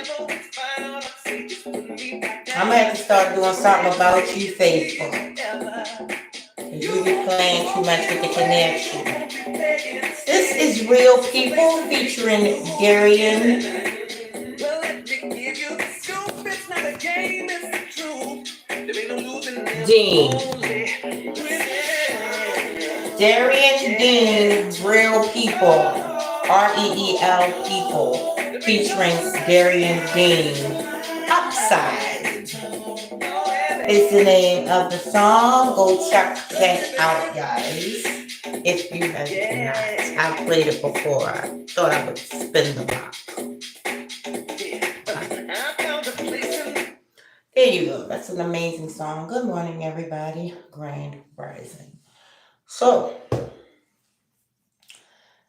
I'm gonna have to start doing something about you, Facebook. Cause you be playing too much with the connection. This is Real People featuring Darian Dean. Darian Dean, Real People. REEL People. Featuring Darian Dean. Upside is the name of the song. Go check that out, guys. If you have not. I've played it before. I thought I would spin the block. There you go. That's an amazing song. Good morning, everybody. Grand Rising. So,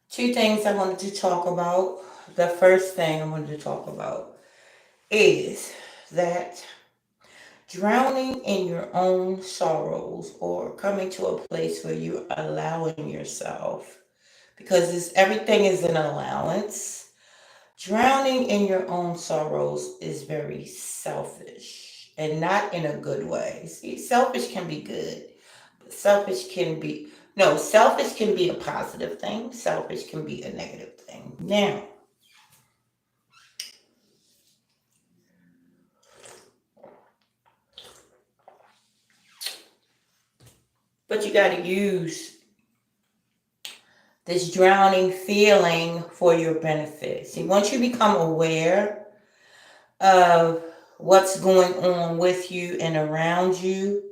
two things I wanted to talk about. The first thing I wanted to talk about is that drowning in your own sorrows or coming to a place where you're allowing yourself, because everything is an allowance. Drowning in your own sorrows is very selfish and not in a good way. See, selfish can be good. Selfish can be a positive thing. Selfish can be a negative thing. Now, but you got to use this drowning feeling for your benefit. See, once you become aware of what's going on with you and around you,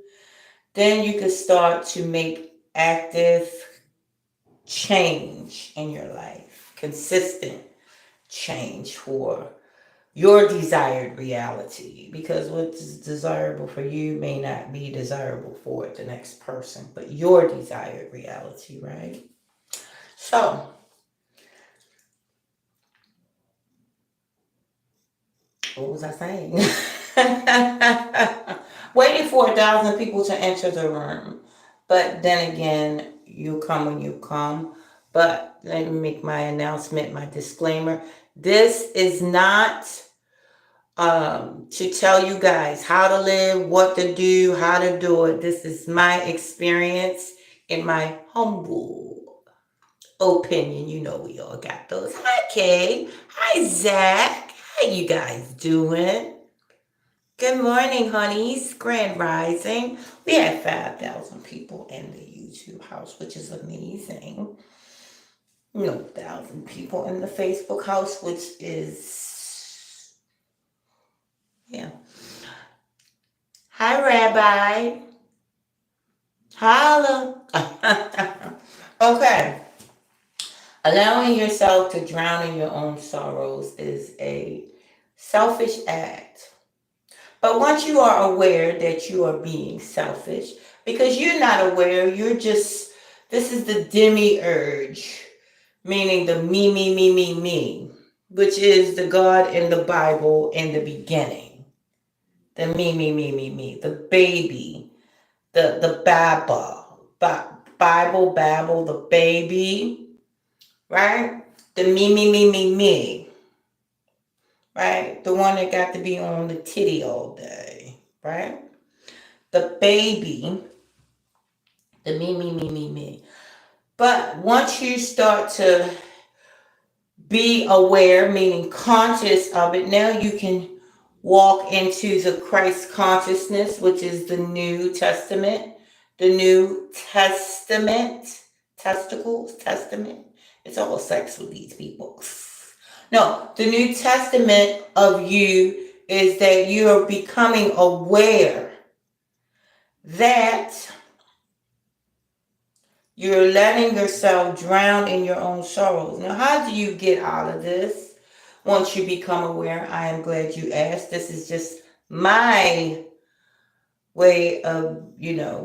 then you can start to make active change in your life, consistent change for your desired reality, because what's desirable for you may not be desirable for the next person, but your desired reality, right? So, what was I saying? Waiting for 1,000 people to enter the room. But then again, you come when you come. But let me make my announcement, my disclaimer. This is not to tell you guys how to live, what to do, how to do it. This is my experience in my humble opinion. You know we all got those. Hi, Kay. Hi, Zach. How you guys doing? Good morning, honeys. Grand Rising. We had 5,000 people in the YouTube house, which is amazing. 1,000 people in the Facebook house, which is, yeah. Hi, Rabbi. Holla. Okay. Allowing yourself to drown in your own sorrows is a selfish act. But once you are aware that you are being selfish, because you're not aware, this is the demiurge, meaning the me, which is the God in the Bible in the beginning. The me, the baby, the Bible, babble, the baby, right? The me. Right? The one that got to be on the titty all day, right? The baby, the me. But once you start to be aware, meaning conscious of it, now you can walk into the Christ consciousness, which is the New Testament. The New Testament, testament. It's all sex with these people. No, the New Testament of you is that you are becoming aware that you're letting yourself drown in your own sorrows. Now, how do you get out of this once you become aware? I am glad you asked. This is just my way of,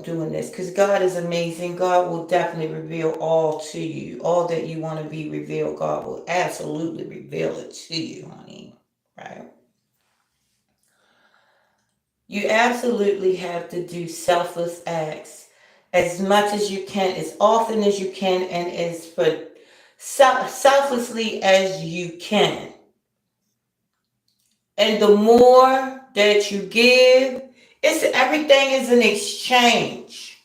doing this, because God is amazing. God will definitely reveal all to you. All that you want to be revealed, God will absolutely reveal it to you, honey. Right? You absolutely have to do selfless acts as much as you can, as often as you can, and as selflessly as you can. And the more that you give, everything is an exchange.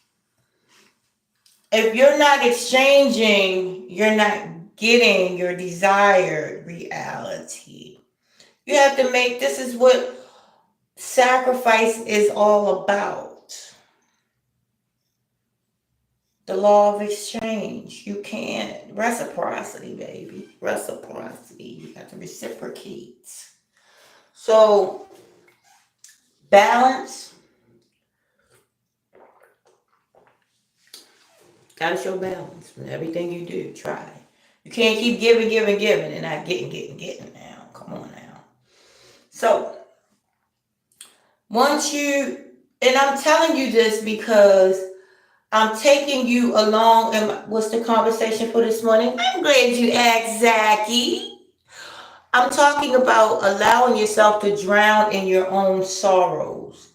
If you're not exchanging, you're not getting your desired reality. You have to make, this is what sacrifice is all about. The law of exchange. You can't, reciprocity, baby. Reciprocity. You have to reciprocate. So, balance. Gotta show balance in everything you do. Try. You can't keep giving and not getting now. Come on now. So, once you, and I'm telling you this because I'm taking you along, and what's the conversation for this morning? I'm glad you asked, Zachy. I'm talking about allowing yourself to drown in your own sorrows.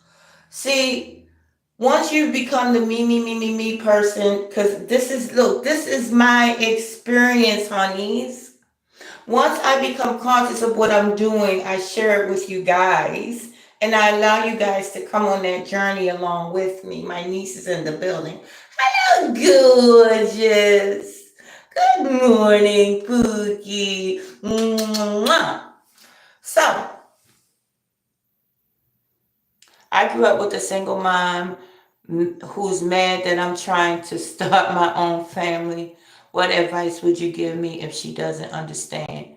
See, once you become the me person, because this is my experience, honeys. Once I become conscious of what I'm doing, I share it with you guys. And I allow you guys to come on that journey along with me. My niece is in the building. Hello, gorgeous. Good morning, Pookie. Mwah. So, I grew up with a single mom who's mad that I'm trying to start my own family. What advice would you give me if she doesn't understand?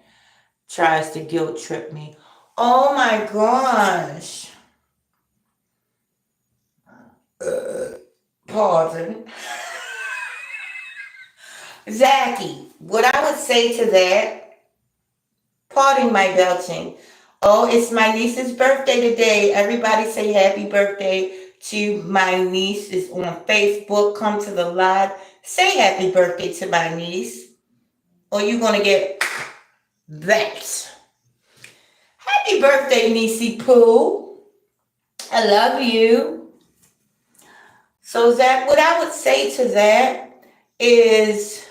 Tries to guilt trip me. Oh my gosh. Pardon. Zachy, what I would say to that, pardon my belching. Oh, it's my niece's birthday today. Everybody say happy birthday to my niece. It's on Facebook. Come to the live. Say happy birthday to my niece, or you're going to get that. Happy birthday, Niecey Pooh. I love you. So, Zach, what I would say to that is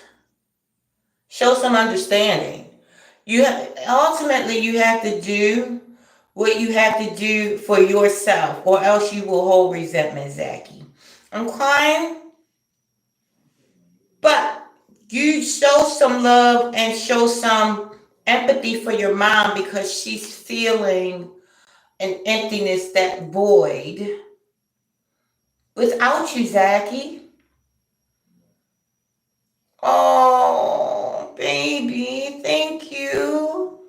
show some understanding. Ultimately, you have to do what you have to do for yourself, or else you will hold resentment, Zachy. I'm crying, but you show some love and show some empathy for your mom because she's feeling an emptiness, that void, without you, Zachy. Oh, baby, thank you.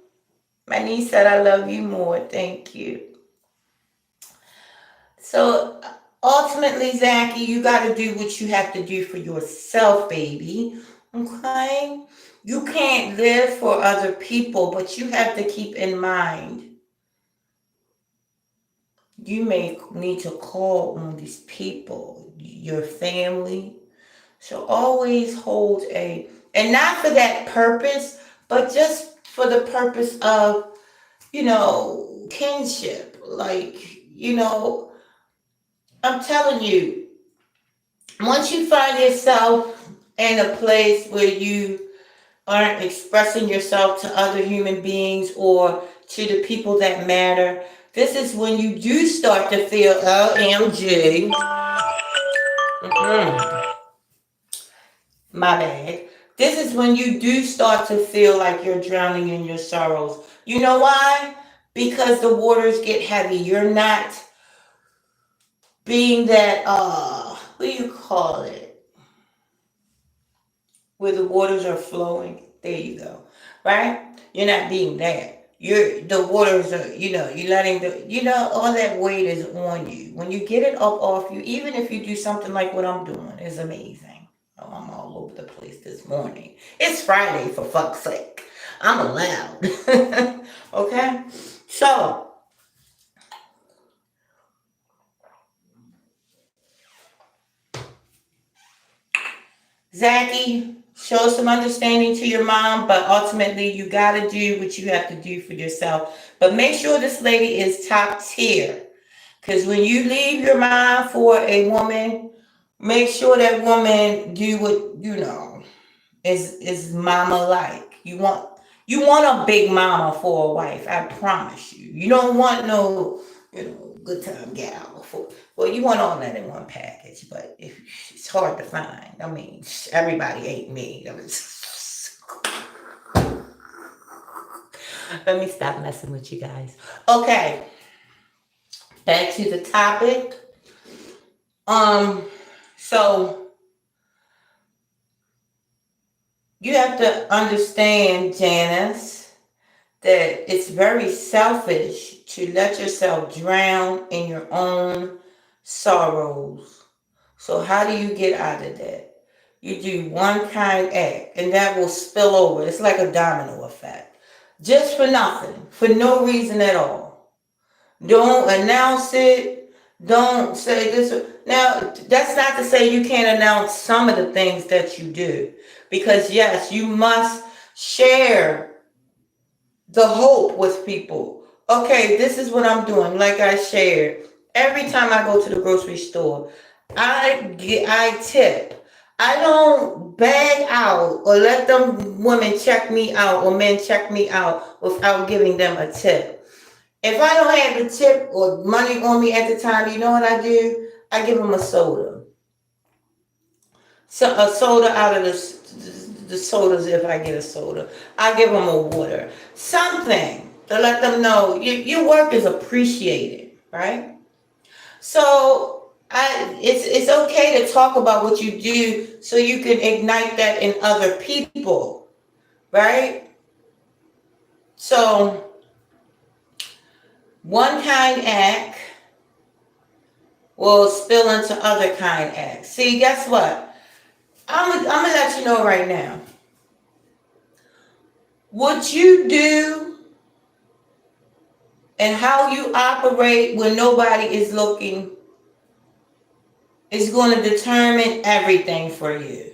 My niece said I love you more. Thank you. So ultimately, Zachy, you got to do what you have to do for yourself, baby. Okay? You can't live for other people, but you have to keep in mind you may need to call on these people, your family. So always hold and not for that purpose, but just for the purpose of, kinship. Like, I'm telling you, once you find yourself in a place where you aren't expressing yourself to other human beings or to the people that matter, this is when you do start to feel OMG. My bad. This is when you do start to feel like you're drowning in your sorrows. You know why? Because the waters get heavy. You're not being that, what do you call it? Where the waters are flowing. There you go. Right? You're not being that. The waters are, you're letting all that weight is on you. When you get it up off you, even if you do something like what I'm doing, is amazing. Oh, I'm all over the place this morning. It's Friday, for fuck's sake. I'm allowed. Okay? So, Zachy, show some understanding to your mom, but ultimately you got to do what you have to do for yourself. But make sure this lady is top tier. Because when you leave your mom for a woman, make sure that woman do what, is mama like. You want a big mama for a wife, I promise you. You don't want no, good time gal. Well, you want all that in one package, but it's hard to find. I mean, everybody ain't me. Let me stop messing with you guys. Okay, back to the topic. So you have to understand, Janice, that it's very selfish to let yourself drown in your own sorrows. So how do you get out of that? You do one kind act, and that will spill over. It's like a domino effect. Just for nothing, for no reason at all. Don't announce it. Don't say this. Now, that's not to say you can't announce some of the things that you do. Because yes, you must share the hope with people. Okay, this is what I'm doing. Like I shared, every time I go to the grocery store, I tip. I don't bag out or let them women check me out or men check me out without giving them a tip. If I don't have the tip or money on me at the time, you know what I do? I give them a soda. So a soda out of the sodas, if I get a soda. I give them a water. Something to let them know your work is appreciated, right? So it's okay to talk about what you do so you can ignite that in other people, right? So one kind act will spill into other kind acts. See, guess what? I'm gonna let you know right now. What you do and how you operate when nobody is looking is going to determine everything for you.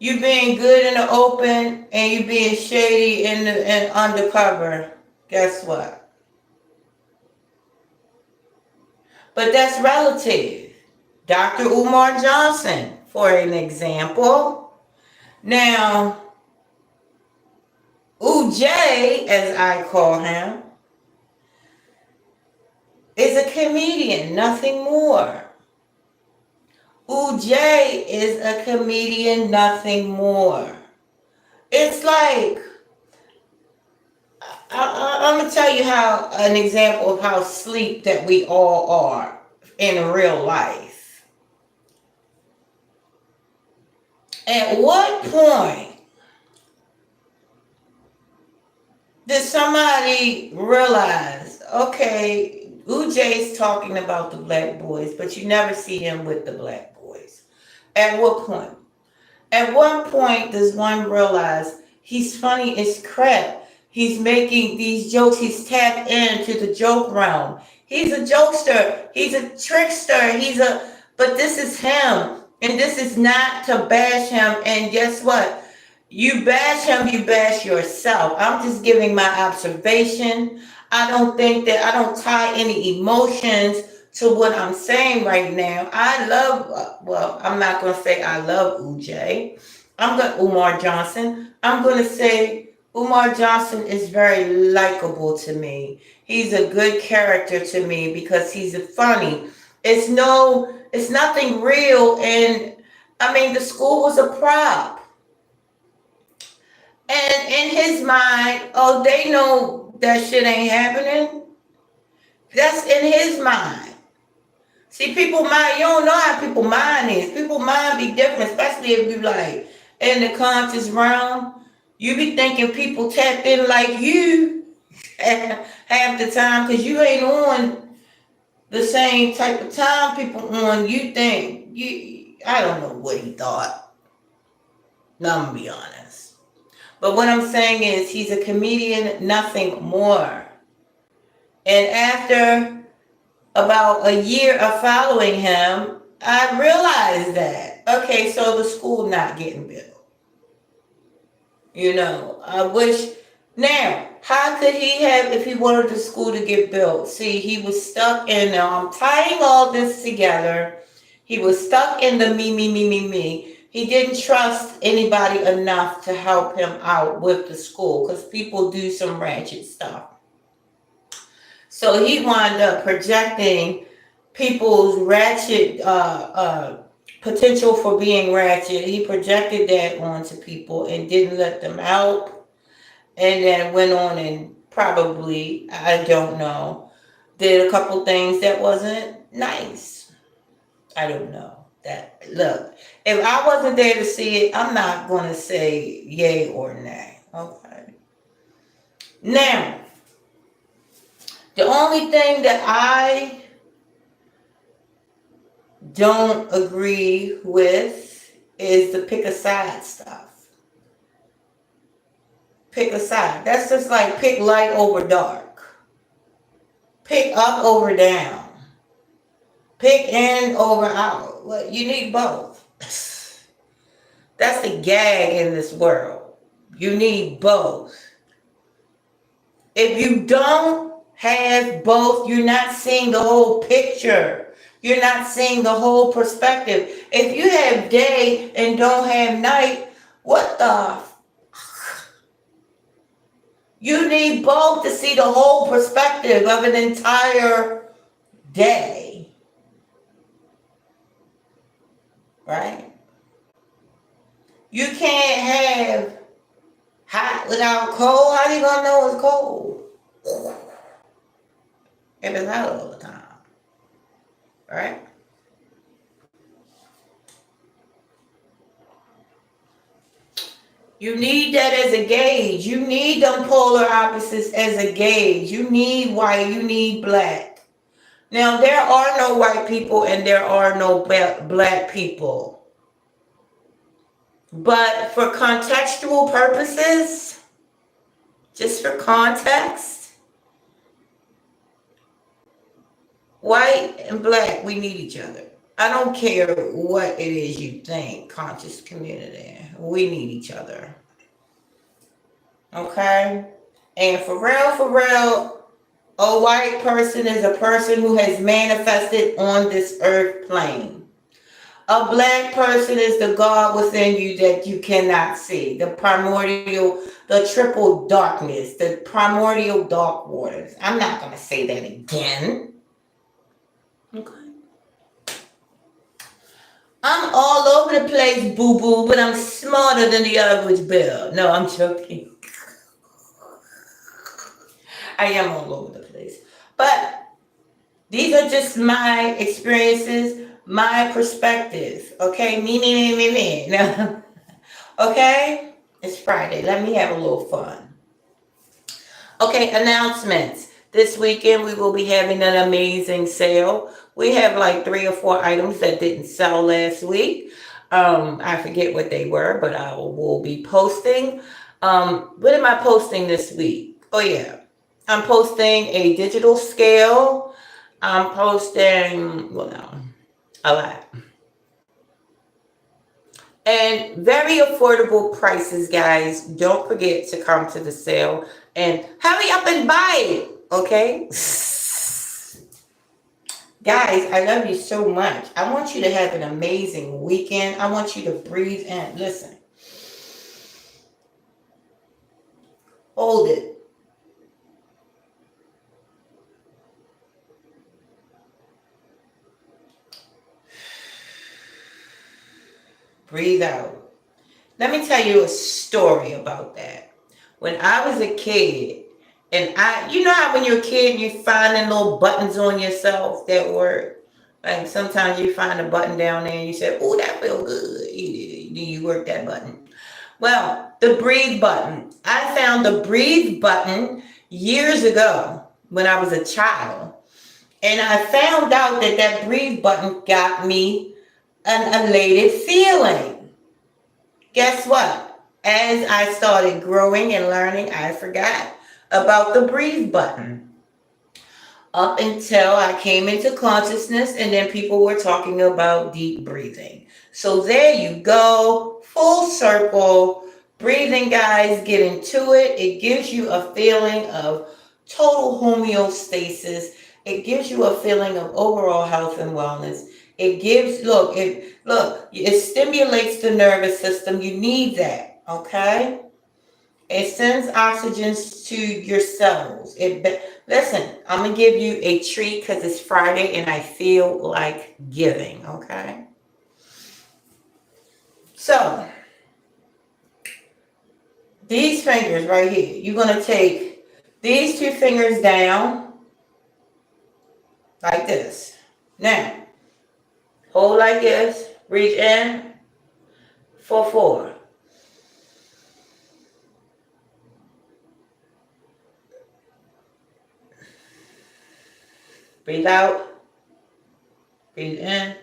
You being good in the open and you being shady in the undercover. Guess what? But that's relative. Dr. Umar Johnson, for an example. Now, Uj, as I call him, is a comedian, nothing more. Uj is a comedian, nothing more. It's like, I'm going to tell you how an example of how sleep that we all are in real life. At what point did somebody realize, okay, Uja's talking about the black boys, but you never see him with the black boys? At what point? At what point does one realize he's funny as crap? He's making these jokes. He's tapped into the joke realm. He's a jokester. He's a trickster. But this is him. And this is not to bash him. And guess what? You bash him, you bash yourself. I'm just giving my observation. I don't tie any emotions to what I'm saying right now. I'm not going to say I love Uj. Umar Johnson. I'm going to say Umar Johnson is very likable to me. He's a good character to me because he's funny. It's nothing real. And I mean, the school was a prop. And in his mind, oh, they know that shit ain't happening. That's in his mind. See, people mind, you don't know how people mind is. People mind be different, especially if you like in the conscious realm. You be thinking people tapped in like you half the time because you ain't on the same type of time people on. You think, I don't know what he thought. No, I'm gonna be honest. But what I'm saying is he's a comedian, nothing more. And after about a year of following him, I realized that, okay, so the school not getting built. I wish, now, how could he have, if he wanted the school to get built? See, he was stuck in, I'm tying all this together. He was stuck in the me. He didn't trust anybody enough to help him out with the school because people do some ratchet stuff. So he wound up projecting people's ratchet potential for being ratchet. He projected that onto people and didn't let them help. And then went on and probably, I don't know, did a couple things that wasn't nice. I don't know. That look, if I wasn't there to see it, I'm not gonna say yay or nay. Okay. Now, the only thing that I don't agree with is the pick a side stuff. Pick a side. That's just like pick light over dark. Pick up over down. Pick in over out. Well, you need both. That's the gag in this world. You need both. If you don't have both, you're not seeing the whole picture. You're not seeing the whole perspective. If you have day and don't have night, what the? You need both to see the whole perspective of an entire day. Right? You can't have hot without cold. How you gonna know it's cold? If it's hot all the time. Right? You need that as a gauge. You need them polar opposites as a gauge. You need white, you need black. Now, there are no white people and there are no black people. But for contextual purposes, just for context, white and black, we need each other. I don't care what it is you think, conscious community. We need each other. Okay? And for real, a white person is a person who has manifested on this earth plane. A black person is the God within you that you cannot see. The primordial, the triple darkness, the primordial dark waters. I'm not going to say that again. Okay. I'm all over the place, boo-boo, but I'm smarter than the average bear. No, I'm joking. I am all over the place. But these are just my experiences, my perspectives. Okay? Me. No. Okay? It's Friday. Let me have a little fun. Okay, announcements. This weekend we will be having an amazing sale. We have like 3 or 4 items that didn't sell last week. I forget what they were, but I will be posting. What am I posting this week? Oh yeah, I'm posting a digital scale. I'm posting, a lot. And very affordable prices, guys. Don't forget to come to the sale and hurry up and buy it. Okay? Guys, I love you so much. I want you to have an amazing weekend. I want you to breathe in. Listen. Hold it. Breathe out. Let me tell you a story about that. When I was a kid, and you know how when you're a kid, you finding little buttons on yourself that work? Like sometimes you find a button down there and you say, oh, that feels good. You work that button. Well, the breathe button. I found the breathe button years ago when I was a child. And I found out that breathe button got me an elated feeling. Guess what? As I started growing and learning, I forgot about the breathe button. Up until I came into consciousness and then people were talking about deep breathing. So there you go, full circle. Breathing, guys, get into it. It gives you a feeling of total homeostasis. It gives you a feeling of overall health and wellness. It gives, it stimulates the nervous system. You need that, okay? It sends oxygen to your cells. Listen, I'm gonna give you a treat because it's Friday and I feel like giving, okay? So, these fingers right here, you're gonna take these two fingers down like this. Now, hold like this, reach in for 4. Breathe out, breathe in.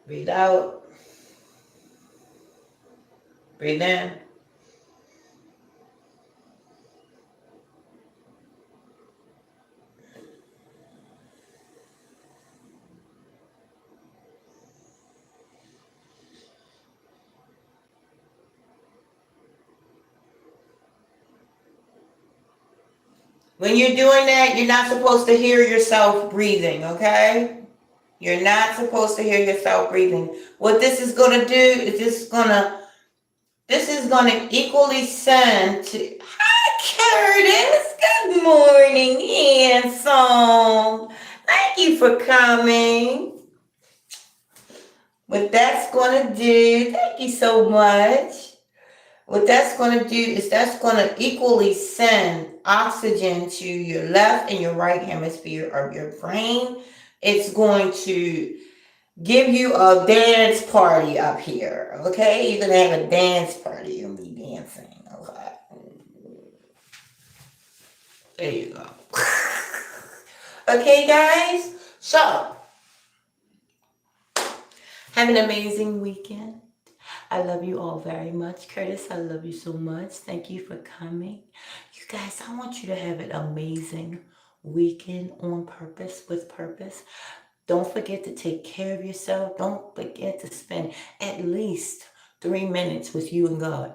Breathe out, breathe in. When you're doing that, you're not supposed to hear yourself breathing, okay? You're not supposed to hear yourself breathing. What this is going to do is this is going to equally send to, hi Curtis, good morning, handsome. Thank you for coming. What that's going to do, thank you so much. What that's going to do is that's going to equally send oxygen to your left and your right hemisphere of your brain. It's going to give you a dance party up here, okay? You're going to have a dance party. You're going to be dancing, okay? There you go. Okay, guys? So, have an amazing weekend. I love you all very much. Curtis, I love you so much. Thank you for coming. You guys, I want you to have an amazing weekend on purpose, with purpose. Don't forget to take care of yourself. Don't forget to spend at least 3 minutes with you and God.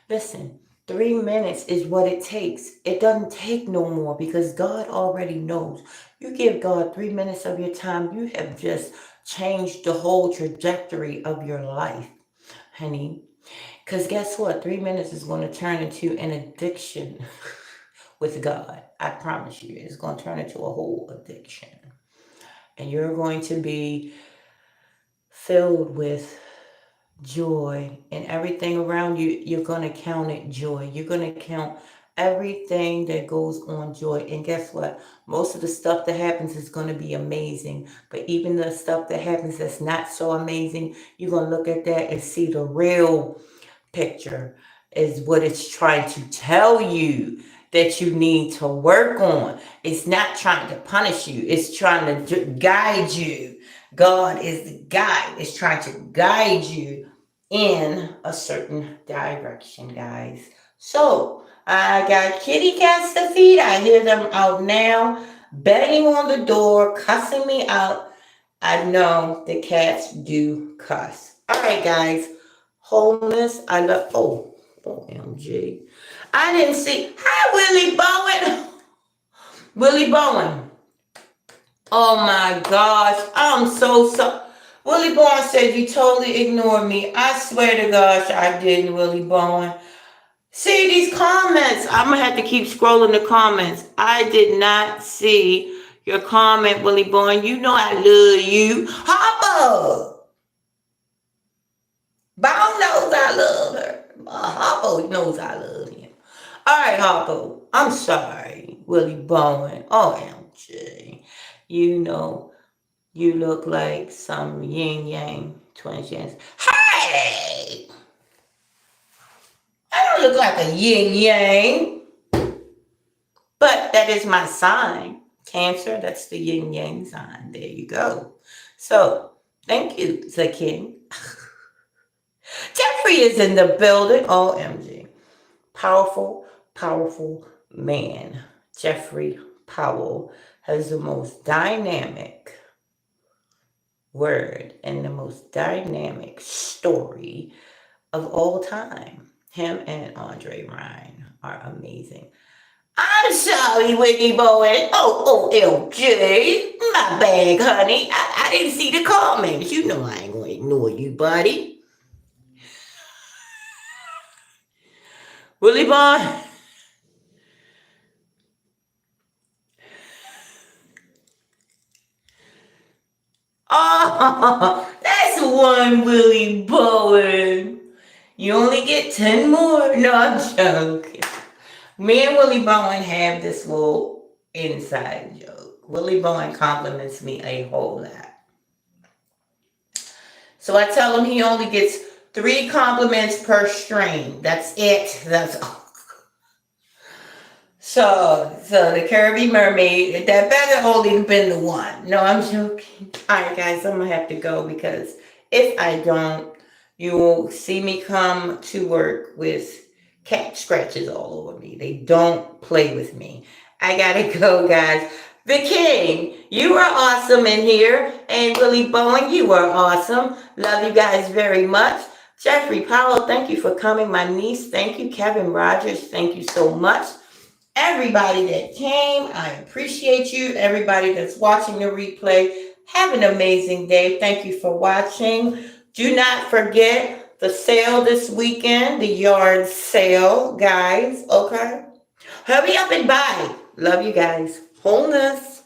Listen, 3 minutes is what it takes. It doesn't take no more because God already knows. You give God 3 minutes of your time, you have just changed the whole trajectory of your life, honey. Because guess what? 3 minutes is going to turn into an addiction with God. I promise you, it's going to turn into a whole addiction. And you're going to be filled with joy, and everything around you, you're going to count it joy. You're going to count everything that goes on joy. And guess what? Most of the stuff that happens is going to be amazing. But even the stuff that happens that's not so amazing, you're going to look at that and see the real picture is what it's trying to tell you that you need to work on. It's not trying to punish you. It's trying to guide you. God is the guide. It's trying to guide you in a certain direction, guys. So, I got kitty cats to feed. I hear them out now, banging on the door, cussing me out. I know the cats do cuss. All right, guys. Wholeness. I love. Oh, OMG. I didn't see. Hi, Willie Bowen. Willie Bowen. Oh my gosh. I'm so sorry. Willie Bowen said you totally ignored me. I swear to gosh, I didn't, Willie Bowen. See these comments. I'm going to have to keep scrolling the comments. I did not see your comment, Willie Bowen. You know I love you. Hoppo. Bow knows I love her. Hoppo knows I love him. All right, Hoppo. I'm sorry, Willie Bowen. OMG. You know, you look like some yin yang twin yans. Hey! I don't look like a yin yang. But that is my sign. Cancer, that's the yin yang sign. There you go. So, thank you, the king. Jeffrey is in the building. OMG. Powerful, powerful man. Jeffrey Powell has the most dynamic word and the most dynamic story of all time. Him and Andre Ryan are amazing. I'm sorry, Whitney Bowen. Oh, OMG. My bad, honey. I didn't see the comments. You know I ain't gonna ignore you, buddy. Willie Bond. Oh, that's one Willie Bowen. You only get 10 more. No, I'm joking. Me and Willie Bowen have this little inside joke. Willie Bowen compliments me a whole lot. So I tell him he only gets 3 compliments per stream. That's it. That's all. So the Caribbean Mermaid, that better only been the one. No, I'm joking. All right, guys, I'm gonna have to go because if I don't, you will see me come to work with cat scratches all over me. They don't play with me. I gotta go, guys. The King, you are awesome in here, and Willie Bowen, you are awesome. Love you guys very much. Jeffrey Powell, thank you for coming. My niece, thank you. Kevin Rogers, thank you so much. Everybody that came, I appreciate you. Everybody that's watching the replay, have an amazing day. Thank you for watching. Do not forget the sale this weekend, the yard sale, guys. Okay? Hurry up and buy. Love you guys. Wholeness.